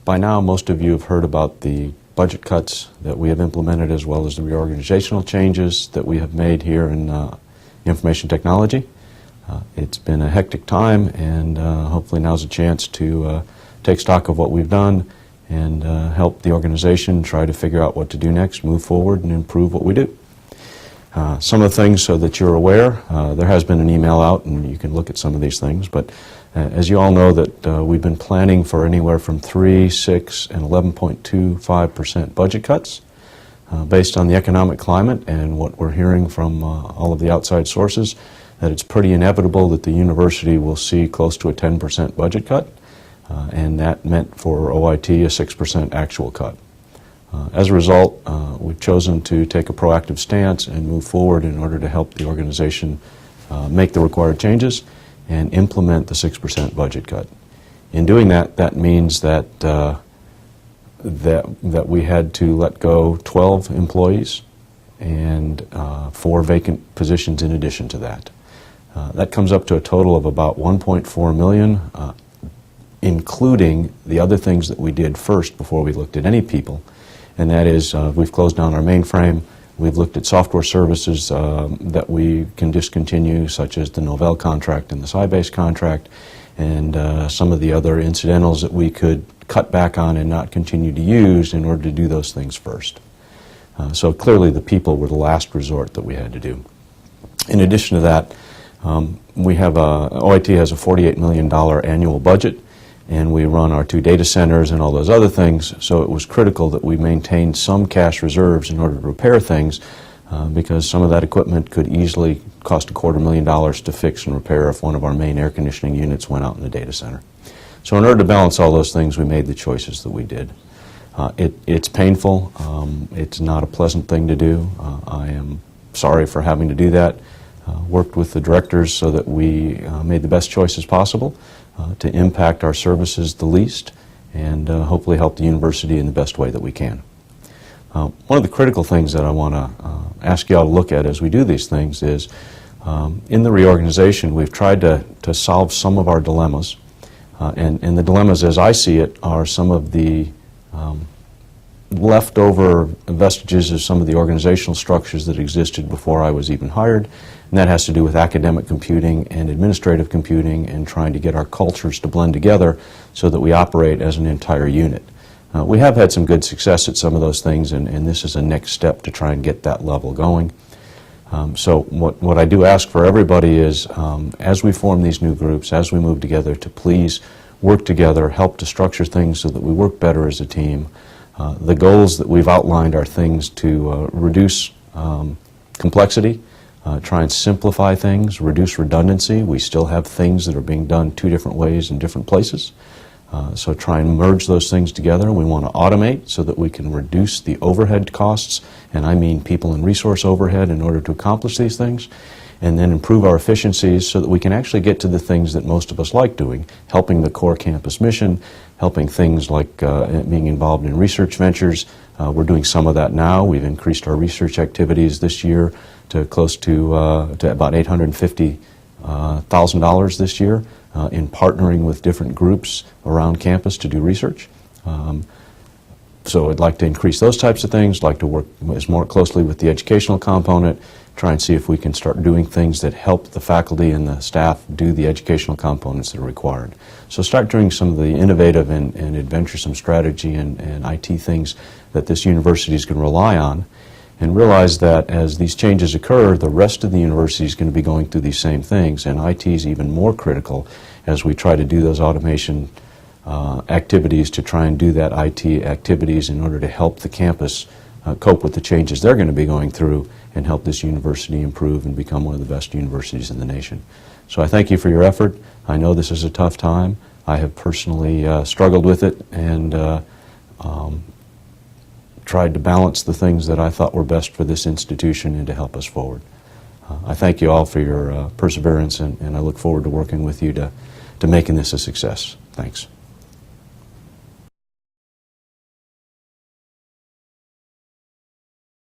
By now, most of you have heard about the budget cuts that we have implemented, as well as the reorganizational changes that we have made here in information technology. It's been a hectic time, and hopefully now's a chance to take stock of what we've done and help the organization try to figure out what to do next, move forward, and improve what we do. Some of the things, so that you're aware, there has been an email out, and you can look at some of these things, but as you all know, that we've been planning for anywhere from 3, 6, and 11.25% budget cuts based on the economic climate and what we're hearing from all of the outside sources, that it's pretty inevitable that the university will see close to a 10% budget cut, and that meant for OIT a 6% actual cut. As a result, we've chosen to take a proactive stance and move forward in order to help the organization make the required changes and implement the 6% budget cut. In doing that, that means that that we had to let go 12 employees and 4 vacant positions in addition to that. That comes up to a total of about $1.4 million, including the other things that we did first before we looked at any people, and that is we've closed down our mainframe. We've looked at software services that we can discontinue, such as the Novell contract and the Sybase contract, and some of the other incidentals that we could cut back on and not continue to use in order to do those things first. So clearly the people were the last resort that we had to do. In addition to that, we have OIT has a $48 million annual budget, and we run our 2 data centers and all those other things, so it was critical that we maintain some cash reserves in order to repair things, because some of that equipment could easily cost $250,000 to fix and repair if one of our main air conditioning units went out in the data center. So in order to balance all those things, we made the choices that we did. It's painful. It's not a pleasant thing to do. I am sorry for having to do that. Worked with the directors so that we made the best choices possible to impact our services the least, and hopefully help the university in the best way that we can. One of the critical things that I want to ask you all to look at as we do these things is, in the reorganization, we've tried to solve some of our dilemmas, and the dilemmas as I see it are some of the leftover vestiges of some of the organizational structures that existed before I was even hired, and that has to do with academic computing and administrative computing and trying to get our cultures to blend together so that we operate as an entire unit. We have had some good success at some of those things, and this is a next step to try and get that level going. So what I do ask for everybody is, as we form these new groups, as we move together, to please work together, help to structure things so that we work better as a team. The goals that we've outlined are things to reduce complexity, try and simplify things, reduce redundancy. We still have things that are being done 2 different ways in different places. So try and merge those things together. We want to automate so that we can reduce the overhead costs, and I mean people and resource overhead, in order to accomplish these things, and then improve our efficiencies so that we can actually get to the things that most of us like doing, helping the core campus mission, helping things like being involved in research ventures. We're doing some of that now. We've increased our research activities this year to close to about $850,000 this year in partnering with different groups around campus to do research. So I'd like to increase those types of things, like to work more closely with the educational component, try and see if we can start doing things that help the faculty and the staff do the educational components that are required. So start doing some of the innovative and adventuresome strategy and IT things that this university is going to rely on, and realize that as these changes occur, the rest of the university is going to be going through these same things, and IT is even more critical as we try to do those automation activities, to try and do that IT activities in order to help the campus cope with the changes they're going to be going through and help this university improve and become one of the best universities in the nation. So I thank you for your effort. I know this is a tough time. I have personally struggled with it and tried to balance the things that I thought were best for this institution and to help us forward. I thank you all for your perseverance, and I look forward to working with you to making this a success. Thanks.